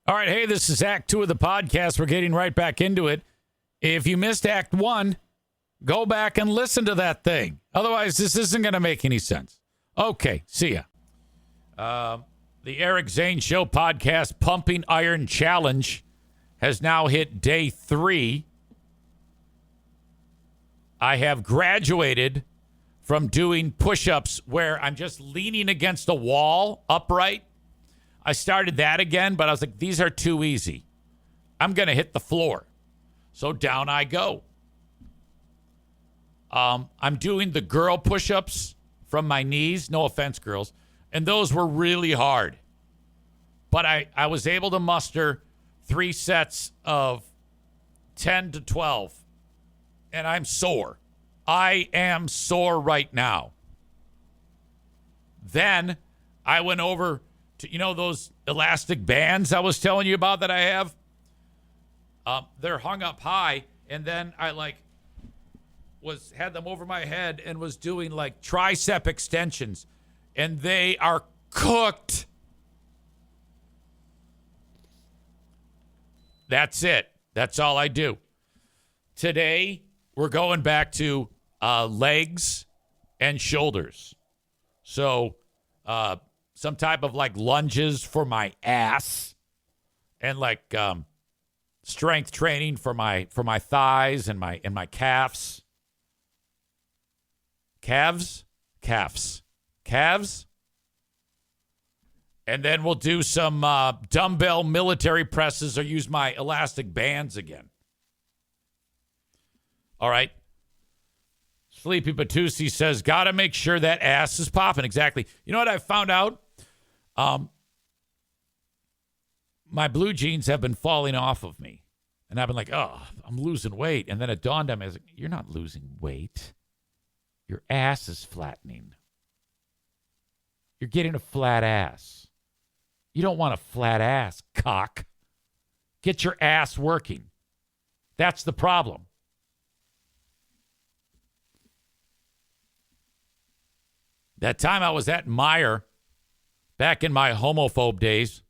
All right, hey, this is Act 2 of the podcast. We're getting right back into it. If you missed Act 1, go back and listen to that thing. Otherwise, this isn't going to make any sense. Okay, see ya. The Eric Zane Show podcast Pumping Iron Challenge has now hit day 3. I have graduated from doing push-ups where I'm just leaning against a wall upright. I started that again, but I was like, these are too easy. I'm going to hit the floor. So down I go. I'm doing the girl push-ups from my knees. No offense, girls. And those were really hard. But I was able to muster 3 sets of 10 to 12. And I'm sore. I am sore right now. Then I went over to, you know, those elastic bands I was telling you about that I have? They're hung up high. And then I had them over my head and was doing like tricep extensions. And they are cooked. That's it. That's all I do. Today, we're going back to legs and shoulders. So, some type of like lunges for my ass and like strength training for my thighs and my calves. Calves. And then we'll do some dumbbell military presses or use my elastic bands again. All right. Sleepy Batusi says, got to make sure that ass is popping. Exactly. You know what I found out? My blue jeans have been falling off of me. And I've been like, oh, I'm losing weight. And then it dawned on me, I was like, you're not losing weight. Your ass is flattening. You're getting a flat ass. You don't want a flat ass, cock. Get your ass working. That's the problem. That time I was at Meijer, back in my homophobe days,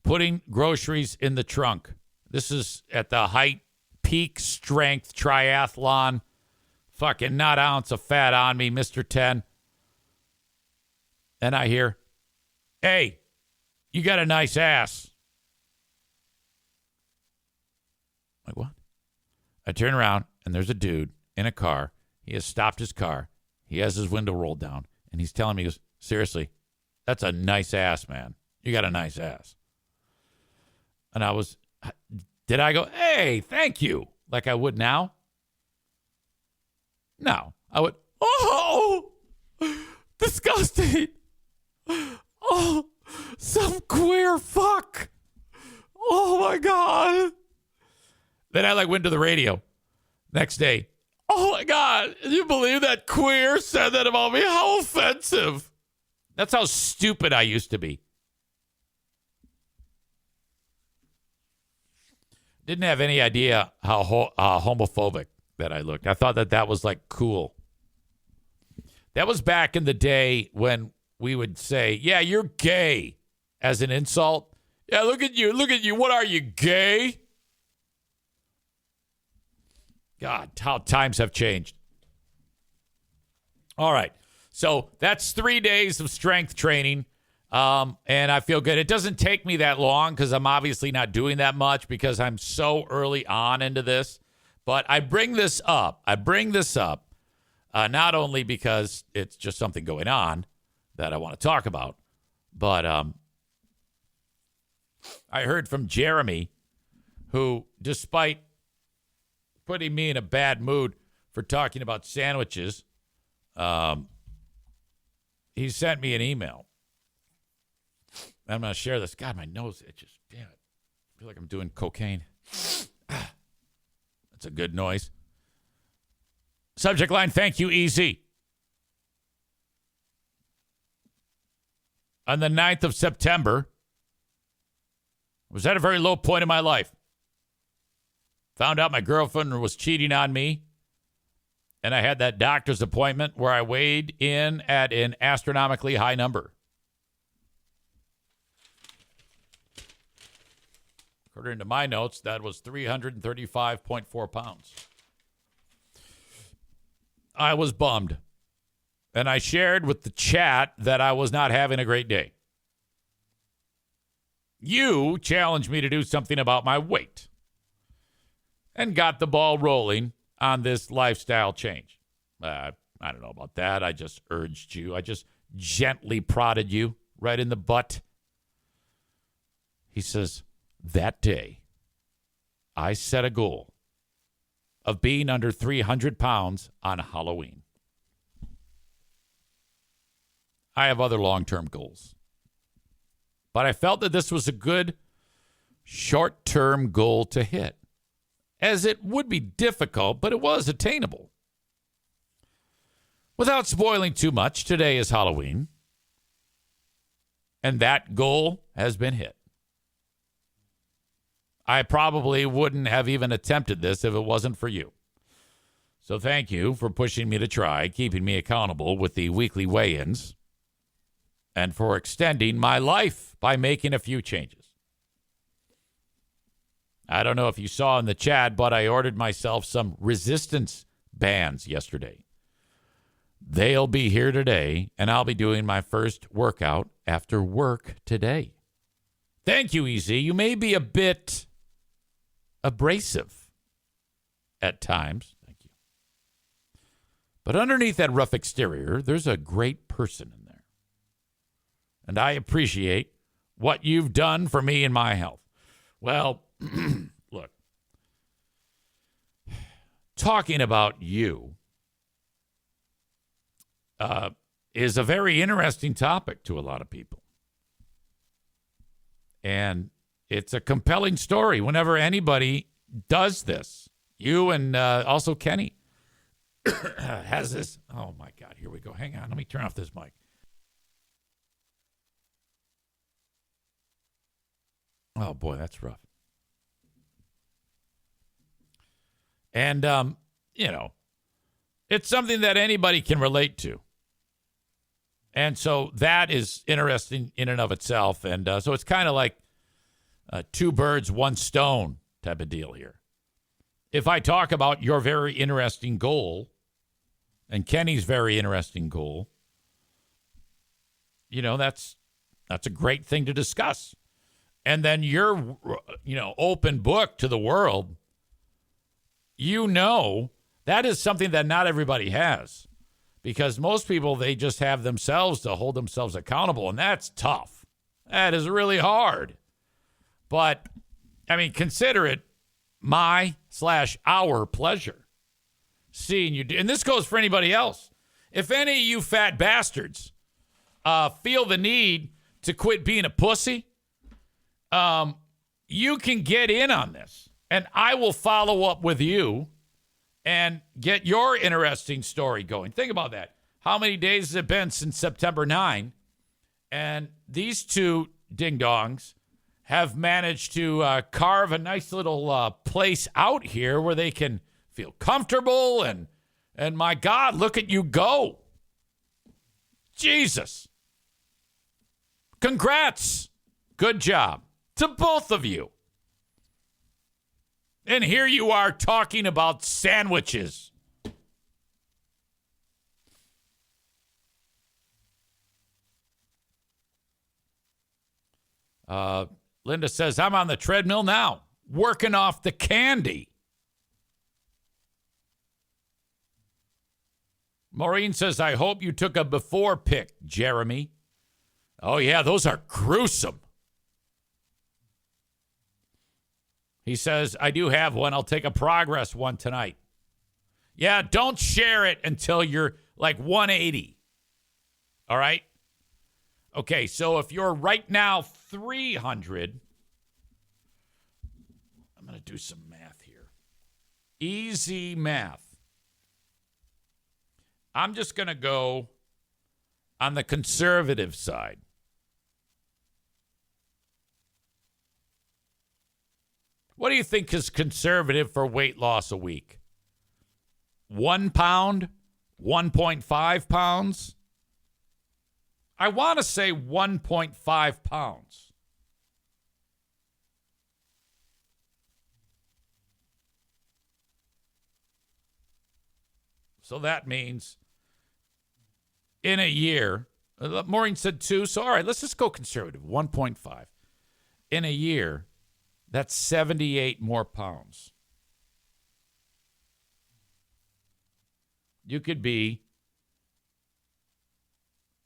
putting groceries in the trunk. This is at the height, peak strength triathlon. Fucking not an ounce of fat on me, Mr. 10. And I hear, hey, you got a nice ass. Like, what? I turn around, and there's a dude in a car. He has stopped his car. He has his window rolled down, and he's telling me, he goes, seriously, that's a nice ass, man. You got a nice ass. And did I go, hey, thank you, like I would now? No. I would, oh, disgusting. Oh, some queer fuck. Oh, my God. Then I went to the radio next day. Oh, my God. Can you believe that queer said that about me? How offensive. That's how stupid I used to be. Didn't have any idea how homophobic that I looked. I thought that was like cool. That was back in the day when we would say, yeah, you're gay as an insult. Yeah, look at you. What are you, gay? God, how times have changed. All right. So that's 3 days of strength training. And I feel good. It doesn't take me that long because I'm obviously not doing that much because I'm so early on into this. But I bring this up. Not only because it's just something going on that I want to talk about, but I heard from Jeremy, who, despite putting me in a bad mood for talking about sandwiches, he sent me an email. I'm going to share this. God, my nose itches. Damn it. I feel like I'm doing cocaine. That's a good noise. Subject line, thank you, EZ. On the 9th of September, I was at a very low point in my life. Found out my girlfriend was cheating on me. And I had that doctor's appointment where I weighed in at an astronomically high number. According to my notes, that was 335.4 pounds. I was bummed. And I shared with the chat that I was not having a great day. You challenged me to do something about my weight and got the ball rolling on this lifestyle change. I don't know about that. I just urged you. I just gently prodded you right in the butt. He says, that day, I set a goal of being under 300 pounds on Halloween. I have other long-term goals. But I felt that this was a good short-term goal to hit, as it would be difficult, but it was attainable. Without spoiling too much, today is Halloween, and that goal has been hit. I probably wouldn't have even attempted this if it wasn't for you. So thank you for pushing me to try, keeping me accountable with the weekly weigh-ins, and for extending my life by making a few changes. I don't know if you saw in the chat, but I ordered myself some resistance bands yesterday. They'll be here today, and I'll be doing my first workout after work today. Thank you, EZ. You may be a bit abrasive at times. Thank you. But underneath that rough exterior, there's a great person in there. And I appreciate what you've done for me and my health. Well, look, talking about you is a very interesting topic to a lot of people. And it's a compelling story whenever anybody does this. You and also Kenny has this. Oh, my God. Here we go. Hang on. Let me turn off this mic. Oh, boy, that's rough. And, it's something that anybody can relate to. And so that is interesting in and of itself. And so it's kind of like two birds, one stone type of deal here. If I talk about your very interesting goal and Kenny's very interesting goal, that's a great thing to discuss. And then you're, open book to the world. That is something that not everybody has. Because most people, they just have themselves to hold themselves accountable, and that's tough. That is really hard. But, consider it my/our pleasure seeing you do. And this goes for anybody else. If any of you fat bastards feel the need to quit being a pussy, you can get in on this. And I will follow up with you and get your interesting story going. Think about that. How many days has it been since September 9? And these two ding-dongs have managed to carve a nice little place out here where they can feel comfortable. And my God, look at you go. Jesus. Congrats. Good job to both of you. And here you are talking about sandwiches. Linda says, I'm on the treadmill now, working off the candy. Maureen says, I hope you took a before pic, Jeremy. Oh, yeah, those are gruesome. He says, I do have one. I'll take a progress one tonight. Yeah, don't share it until you're like 180. All right? Okay, so if you're right now 300, I'm going to do some math here. Easy math. I'm just going to go on the conservative side. What do you think is conservative for weight loss a week? 1 pound? 1.5 pounds? I want to say 1.5 pounds. So that means in a year, Maureen said 2. So, all right, let's just go conservative, 1.5. In a year, that's 78 more pounds. You could be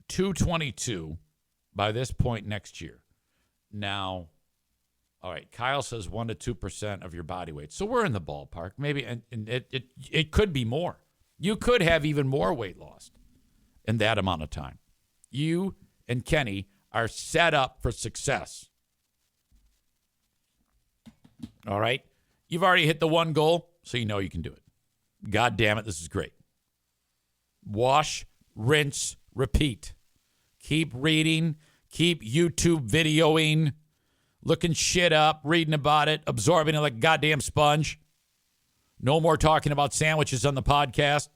222 by this point next year. Now, all right, Kyle says 1 to 2% of your body weight. So we're in the ballpark. Maybe, and it could be more. You could have even more weight lost in that amount of time. You and Kenny are set up for success. All right? You've already hit the one goal, so you know you can do it. God damn it, this is great. Wash, rinse, repeat. Keep reading. Keep YouTube videoing. Looking shit up, reading about it, absorbing it like a goddamn sponge. No more talking about sandwiches on the podcast.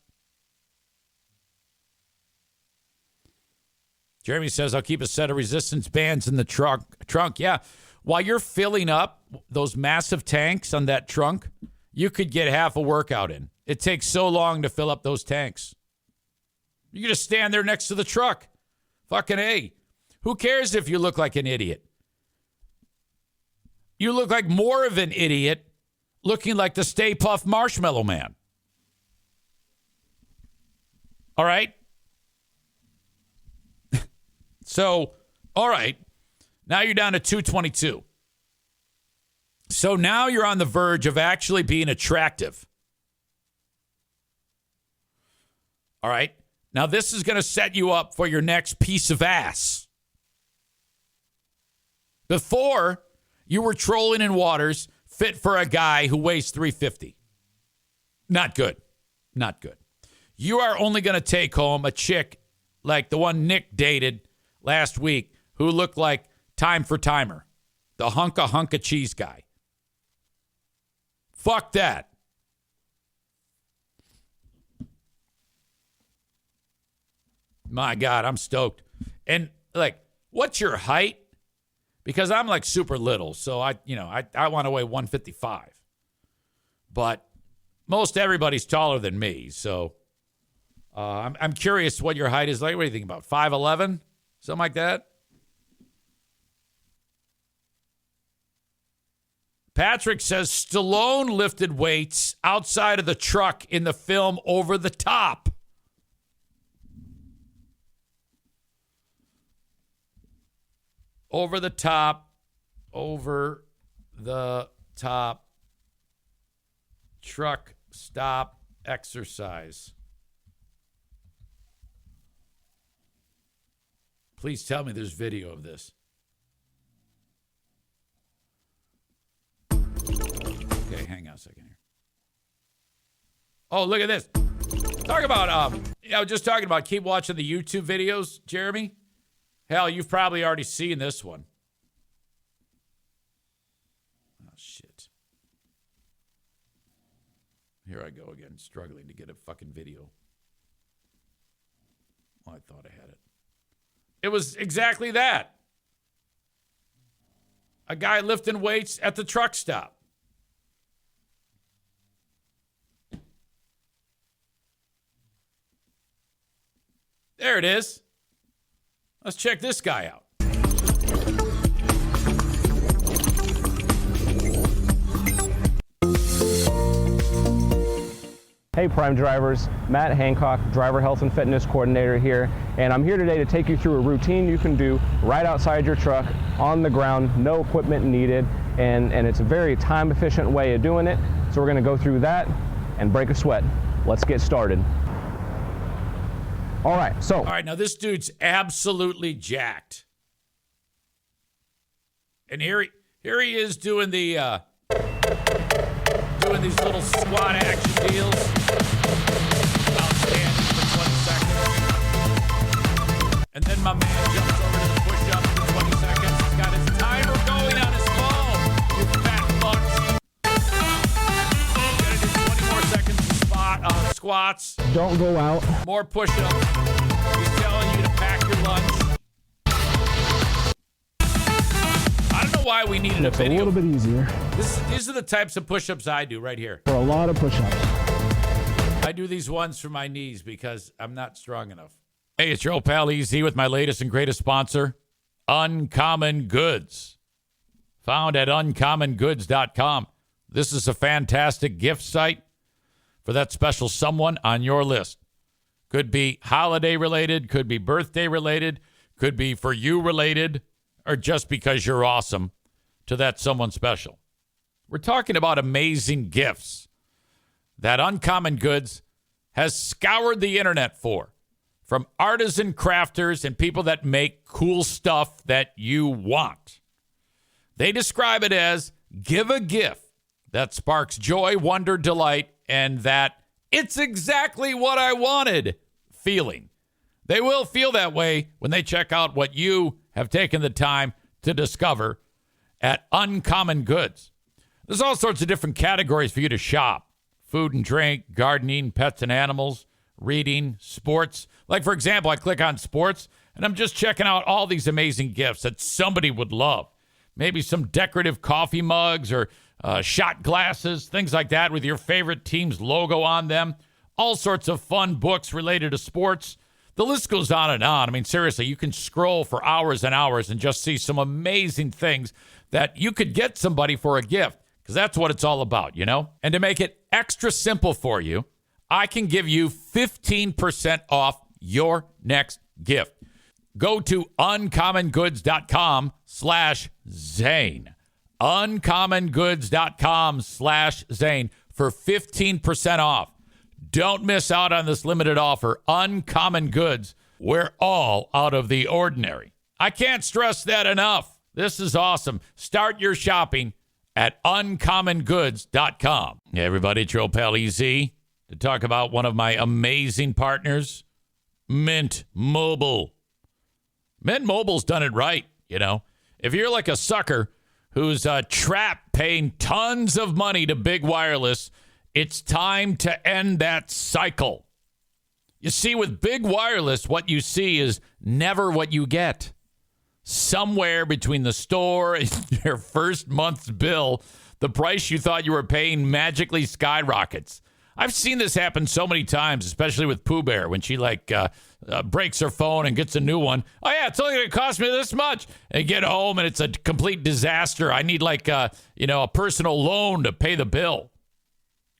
Jeremy says, I'll keep a set of resistance bands in the trunk. Yeah. While you're filling up those massive tanks on that trunk, you could get half a workout in. It takes so long to fill up those tanks. You can just stand there next to the truck. Fucking A. Who cares if you look like an idiot? You look like more of an idiot looking like the Stay Puft Marshmallow Man. All right? So, all right. Now you're down to 222. So now you're on the verge of actually being attractive. All right? Now this is going to set you up for your next piece of ass. Before, you were trolling in waters fit for a guy who weighs 350. Not good. Not good. You are only going to take home a chick like the one Nick dated last week who looked like Time for Timer, the hunka cheese guy. Fuck that. My God, I'm stoked. And like, what's your height? Because I'm like super little, so I want to weigh 155. But most everybody's taller than me, so I'm curious what your height is like. What do you think about 5'11"? Something like that? Patrick says Stallone lifted weights outside of the truck in the film Over the Top. Over the top truck stop exercise. Please tell me there's video of this. Okay, hang on a second here. Oh, look at this. Talk about, I was just talking about keep watching the YouTube videos, Jeremy. Hell, you've probably already seen this one. Oh, shit. Here I go again, struggling to get a fucking video. Oh, I thought I had it. It was exactly that. A guy lifting weights at the truck stop. There it is. Let's check this guy out. Hey Prime drivers, Matt Hancock, driver health and fitness coordinator here, and I'm here today to take you through a routine you can do right outside your truck, on the ground, no equipment needed, and it's a very time efficient way of doing it. So we're gonna go through that and break a sweat. Let's get started. All right, now this dude's absolutely jacked. And here he is doing the doing these little squat action deals. Outstanding for 20 seconds. And then my man jumps over to the push-up for 20 seconds. He's got his timer going on his phone. You fat fucks. Gotta do 20 more seconds of squats. don't go out. More push-ups. He's telling you to pack your lunch. I don't know why we needed a video. A little bit easier. These are the types of push-ups I do right here. For a lot of push-ups. I do these ones for my knees because I'm not strong enough. Hey, it's your old pal EZ with my latest and greatest sponsor, Uncommon Goods. Found at uncommongoods.com. This is a fantastic gift site for that special someone on your list. Could be holiday related, could be birthday related, could be for you related, or just because you're awesome to that someone special. We're talking about amazing gifts that Uncommon Goods has scoured the internet for, from artisan crafters and people that make cool stuff that you want. They describe it as give a gift that sparks joy, wonder, delight, and that it's exactly what I wanted feeling. They will feel that way when they check out what you have taken the time to discover at Uncommon Goods. There's all sorts of different categories for you to shop. Food and drink, gardening, pets and animals, reading, sports. Like, for example, I click on sports, and I'm just checking out all these amazing gifts that somebody would love. Maybe some decorative coffee mugs or shot glasses, things like that with your favorite team's logo on them. All sorts of fun books related to sports. The list goes on and on. I mean, seriously, you can scroll for hours and hours and just see some amazing things that you could get somebody for a gift, because that's what it's all about, you know? And to make it extra simple for you, I can give you 15% off your next gift. Go to uncommongoods.com/Zane. Uncommongoods.com/Zane for 15% off. Don't miss out on this limited offer. Uncommon Goods. We're all out of the ordinary. I can't stress that enough. This is awesome. Start your shopping at uncommongoods.com. Hey, everybody, it's your old pal EZ to talk about one of my amazing partners, Mint Mobile. Mint Mobile's done it right, you know. If you're like a sucker who's trapped paying tons of money to big wireless, it's time to end that cycle. You see, with big wireless, what you see is never what you get. Somewhere between the store and your first month's bill, the price you thought you were paying magically skyrockets. I've seen this happen so many times, especially with Pooh Bear when she breaks her phone and gets a new one. Oh, yeah, it's only going to cost me this much. And get home and it's a complete disaster. I need a personal loan to pay the bill.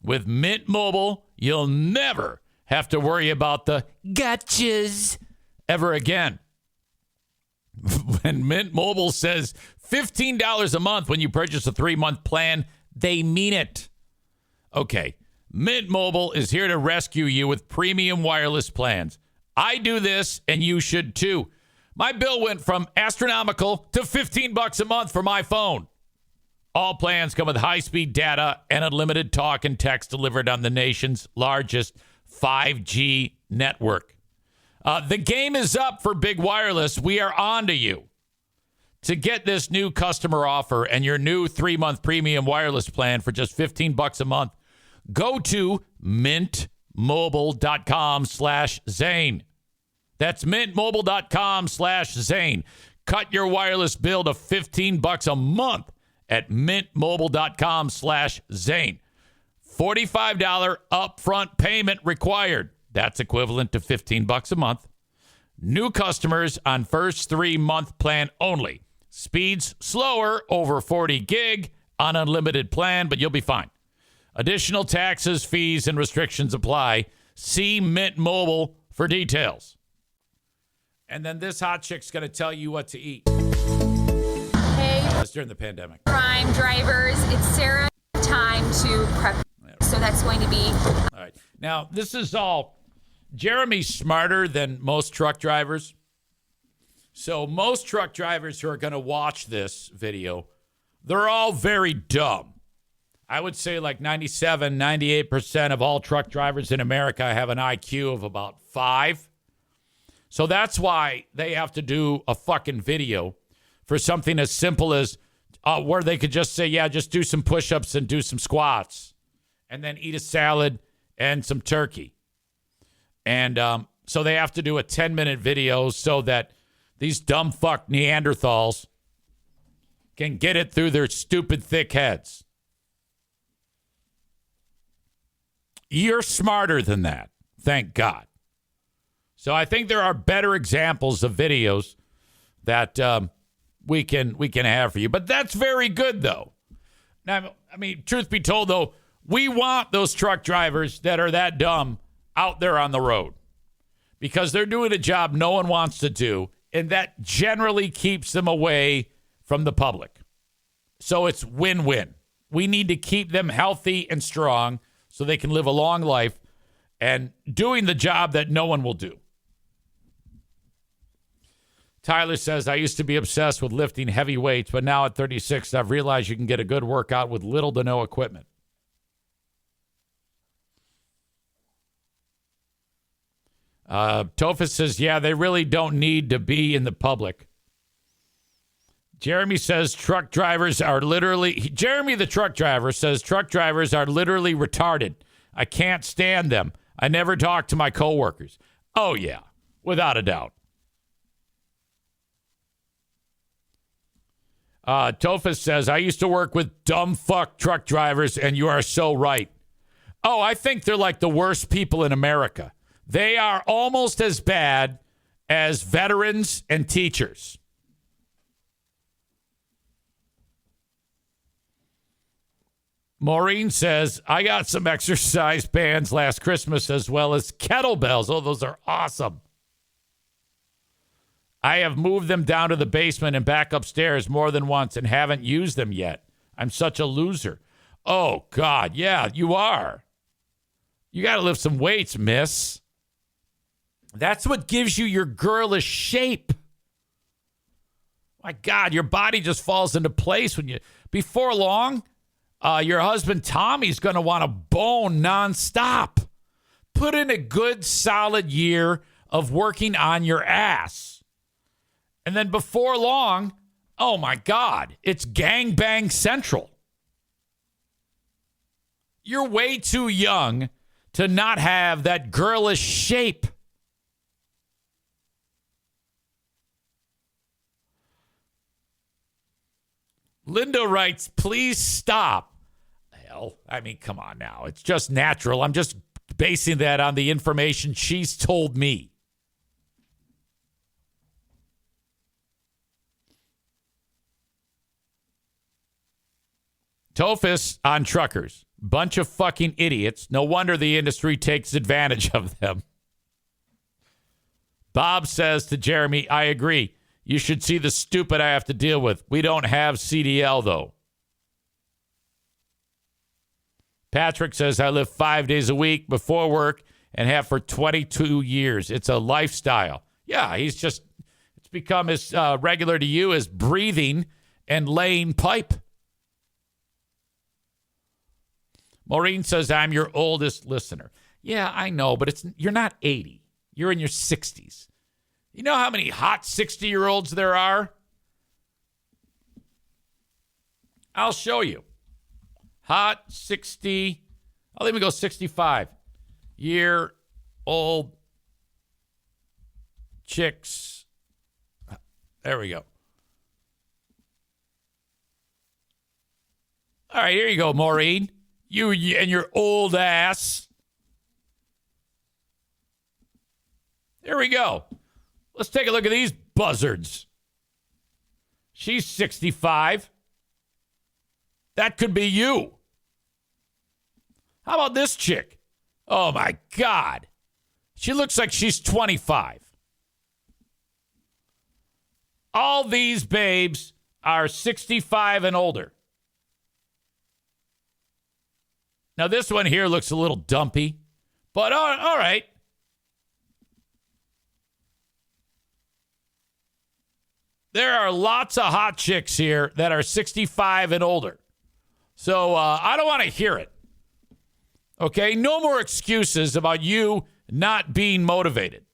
With Mint Mobile, you'll never have to worry about the gotchas ever again. When Mint Mobile says $15 a month when you purchase a 3-month plan, they mean it. Okay, Mint Mobile is here to rescue you with premium wireless plans. I do this, and you should too. My bill went from astronomical to $15 a month for my phone. All plans come with high-speed data and unlimited talk and text delivered on the nation's largest 5G network. The game is up for big wireless. We are on to you. To get this new customer offer and your new 3-month premium wireless plan for just $15 a month, go to mintmobile.com/Zane. That's mintmobile.com/Zane. Cut your wireless bill to $15 a month at mintmobile.com/Zane. $45 upfront payment required. That's equivalent to $15 a month. New customers on first 3-month plan only. Speeds slower, over 40 gig on unlimited plan, but you'll be fine. Additional taxes, fees, and restrictions apply. See Mint Mobile for details. And then this hot chick's going to tell you what to eat. Hey, That's during the pandemic. prime drivers, it's Sarah. Time to prep. So that's going to be. All right. Now, this is all. Jeremy's smarter than most truck drivers. So most truck drivers who are going to watch this video, they're all very dumb. I would say like 97, 98% of all truck drivers in America have an IQ of about 5. So that's why they have to do a fucking video for something as simple as where they could just say, yeah, just do some push-ups and do some squats and then eat a salad and some turkey. And so they have to do a 10-minute video so that these dumb fuck Neanderthals can get it through their stupid thick heads. You're smarter than that. Thank God. So I think there are better examples of videos that we can have for you. But that's very good, though. Now, I mean, truth be told, though, we want those truck drivers that are that dumb out there on the road because they're doing a job no one wants to do, and that generally keeps them away from the public. So it's win-win. We need to keep them healthy and strong so they can live a long life and doing the job that no one will do. Tyler says, I used to be obsessed with lifting heavy weights, but now at 36, I've realized you can get a good workout with little to no equipment. Tophus says, yeah, they really don't need to be in the public. Jeremy says truck drivers are literally, Jeremy the truck driver says truck drivers are literally retarded. I can't stand them. I never talk to my coworkers. Oh, yeah, without a doubt. Tophus says, I used to work with dumb fuck truck drivers, and you are so right. Oh, I think they're like the worst people in America. They are almost as bad as veterans and teachers. Maureen says, I got some exercise bands last Christmas as well as kettlebells. Oh, those are awesome. I have moved them down to the basement and back upstairs more than once and haven't used them yet. I'm such a loser. Oh, God. Yeah, you are. You got to lift some weights, miss. That's what gives you your girlish shape. My God, your body just falls into place when you, before long, your husband Tommy's going to want to bone nonstop. Put in a good solid year of working on your ass. And then before long, oh my God, it's gangbang central. You're way too young to not have that girlish shape. Linda writes, please stop. Hell, I mean, come on now. It's just natural. I'm just basing that on the information she's told me. Tophus on truckers. Bunch of fucking idiots. No wonder the industry takes advantage of them. Bob says to Jeremy, I agree. You should see the stupid I have to deal with. We don't have CDL, though. Patrick says, I live 5 days a week before work and have for 22 years. It's a lifestyle. Yeah, it's become as regular to you as breathing and laying pipe. Maureen says, I'm your oldest listener. Yeah, I know, but you're not 80. You're in your 60s. You know how many hot 60-year-olds there are? I'll show you. Hot 60, I'll even go 65-year-old chicks. There we go. All right, here you go, Maureen. You and your old ass. There we go. Let's take a look at these buzzards. She's 65. That could be you. How about this chick? Oh, my God. She looks like she's 25. All these babes are 65 and older. Now, this one here looks a little dumpy, but all right. There are lots of hot chicks here that are 65 and older. So I don't want to hear it. Okay? No more excuses about you not being motivated.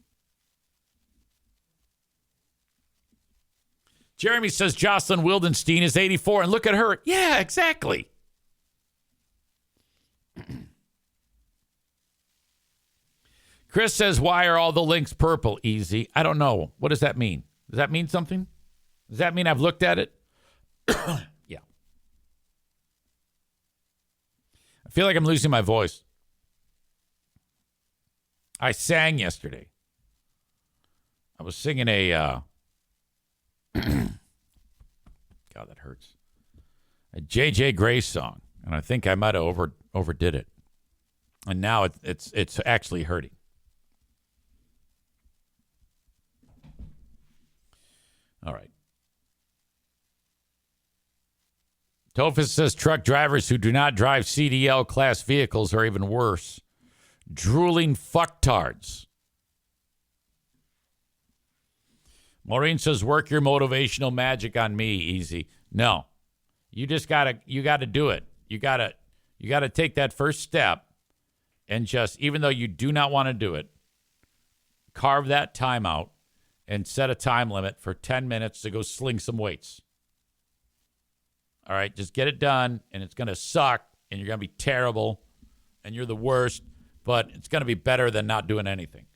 Jeremy says Jocelyn Wildenstein is 84, and look at her. Yeah, exactly. Chris says, why are all the links purple? Easy. I don't know. What does that mean? Does that mean something? Does that mean I've looked at it? Yeah. I feel like I'm losing my voice. I sang yesterday. I was singing a God, that hurts. A J.J. Grace song, and I think I might have overdid it. And now it's actually hurting. All right. Tophus says truck drivers who do not drive CDL class vehicles are even worse. Drooling fucktards. Maureen says, work your motivational magic on me, Easy. No. You just gotta do it. You gotta take that first step and just, even though you do not want to do it, carve that time out and set a time limit for 10 minutes to go sling some weights. All right, just get it done, and it's going to suck, and you're going to be terrible, and you're the worst, but it's going to be better than not doing anything.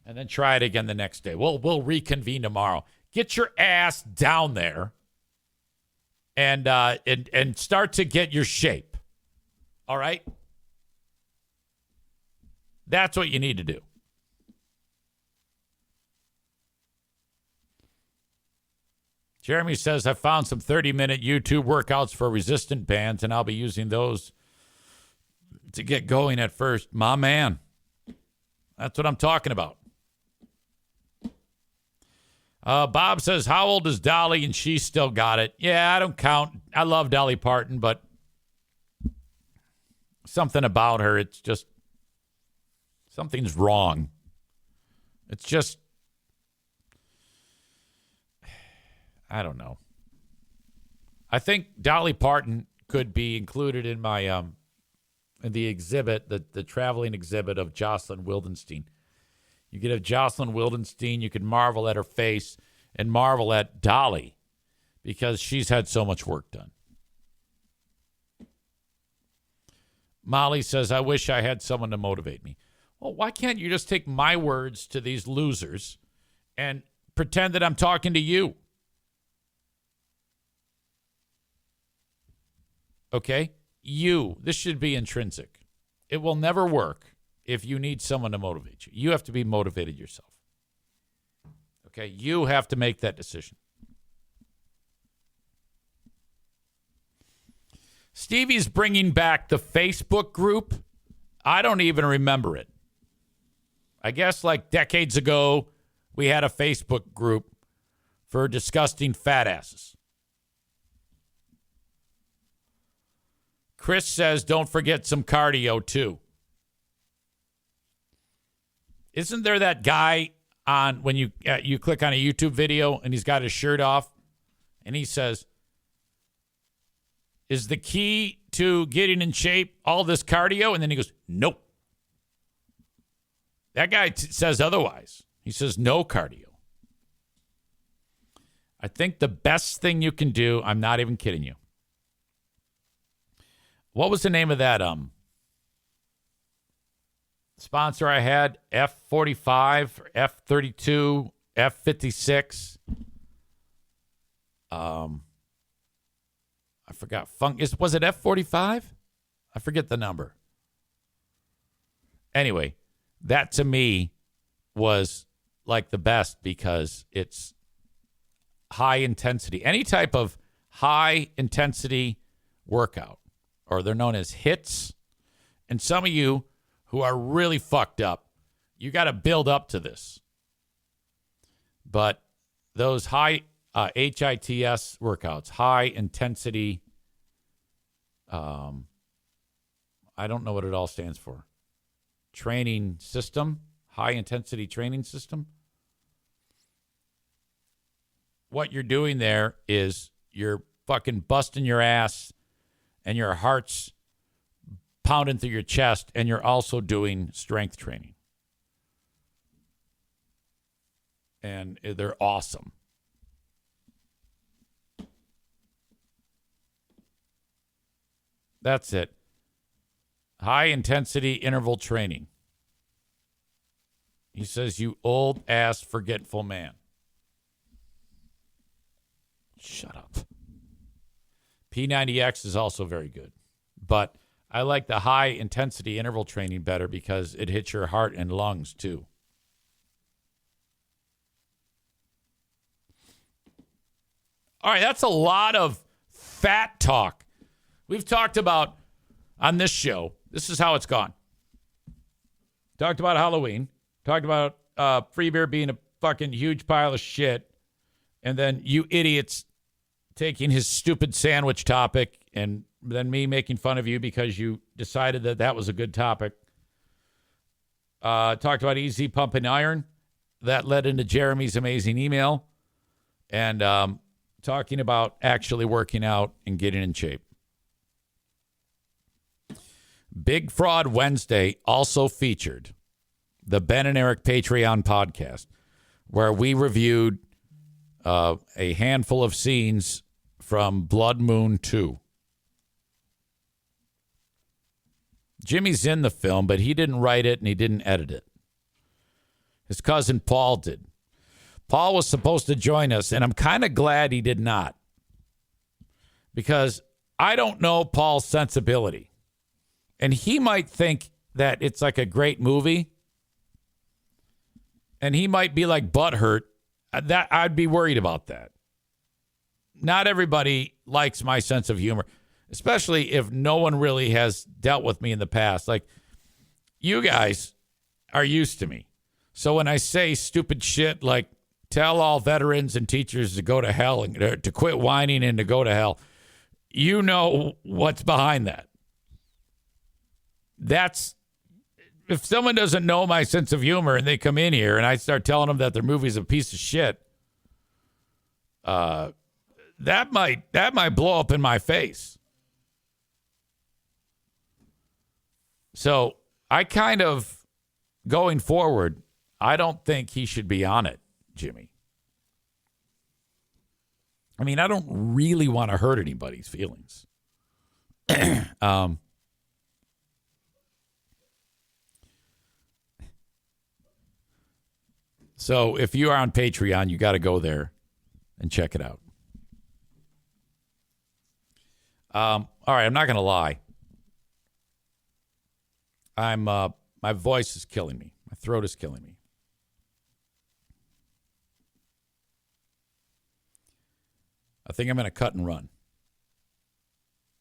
And then try it again the next day. We'll reconvene tomorrow. Get your ass down there and start to get your shape. All right? That's what you need to do. Jeremy says, I found some 30-minute YouTube workouts for resistant bands, and I'll be using those to get going at first. My man. That's what I'm talking about. Bob says, how old is Dolly? And she still got it. Yeah, I don't count. I love Dolly Parton, but something about her, it's just, something's wrong. It's just, I don't know. I think Dolly Parton could be included in my in the exhibit, the traveling exhibit of Jocelyn Wildenstein. You could have Jocelyn Wildenstein. You could marvel at her face and marvel at Dolly because she's had so much work done. Molly says, I wish I had someone to motivate me. Well, why can't you just take my words to these losers and pretend that I'm talking to you? Okay? You. This should be intrinsic. It will never work if you need someone to motivate you. You have to be motivated yourself. Okay? You have to make that decision. Stevie's bringing back the Facebook group. I don't even remember it. I guess like decades ago, we had a Facebook group for disgusting fat asses. Chris says, don't forget some cardio, too. Isn't there that guy on when you click on a YouTube video and he's got his shirt off and he says, is the key to getting in shape all this cardio? And then he goes, nope. That guy says otherwise. He says no cardio. I think the best thing you can do, I'm not even kidding you. What was the name of that sponsor I had? F45, F32, F56. I forgot. Was it F45? I forget the number. Anyway, that to me was like the best because it's high intensity. Any type of high intensity workout, or they're known as HIITs. And some of you who are really fucked up, you got to build up to this. But those high HITS workouts, high intensity, I don't know what it all stands for. Training system, high intensity training system. What you're doing there is you're fucking busting your ass and your heart's pounding through your chest, and you're also doing strength training. And they're awesome. That's it. High intensity interval training. He says, you old ass forgetful man. Shut up. P90X is also very good. But I like the high intensity interval training better because it hits your heart and lungs too. All right, that's a lot of fat talk. We've talked about on this show, this is how it's gone. Talked about Halloween. Talked about free beer being a fucking huge pile of shit. And then you idiots taking his stupid sandwich topic and then me making fun of you because you decided that that was a good topic. Talked about easy pumping iron. That led into Jeremy's amazing email. And talking about actually working out and getting in shape. Big Fraud Wednesday also featured the Ben and Eric Patreon podcast, where we reviewed a handful of scenes from Blood Moon 2. Jimmy's in the film, but he didn't write it and he didn't edit it. His cousin Paul did. Paul was supposed to join us, and I'm kind of glad he did not. Because I don't know Paul's sensibility. And he might think that it's like a great movie. And he might be like butthurt. That I'd be worried about that. Not everybody likes my sense of humor, especially if no one really has dealt with me in the past. Like, you guys are used to me. So when I say stupid shit like tell all veterans and teachers to go to hell and to quit whining and to go to hell, you know what's behind that. That's, if someone doesn't know my sense of humor and they come in here and I start telling them that their movie's a piece of shit, that might blow up in my face. So I kind of, going forward, I don't think he should be on it, Jimmy. I mean, I don't really want to hurt anybody's feelings. So if you are on Patreon, you got to go there and check it out. All right, I'm not going to lie. My voice is killing me. My throat is killing me. I think I'm going to cut and run.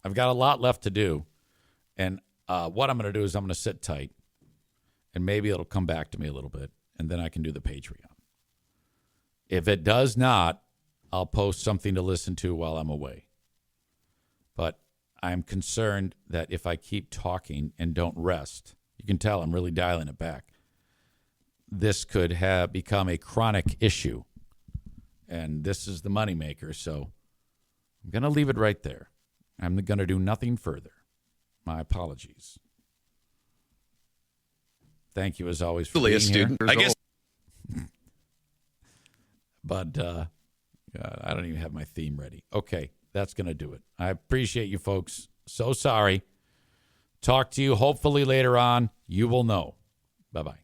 I've got a lot left to do. And what I'm going to do is I'm going to sit tight. And maybe it'll come back to me a little bit. And then I can do the Patreon. If it does not, I'll post something to listen to while I'm away. But I'm concerned that if I keep talking and don't rest, you can tell I'm really dialing it back. This could have become a chronic issue. And this is the moneymaker, so I'm going to leave it right there. I'm going to do nothing further. My apologies. Thank you, as always, for being here. I guess. But I don't even have my theme ready. Okay, that's going to do it. I appreciate you folks. So sorry. Talk to you hopefully later on. You will know. Bye-bye.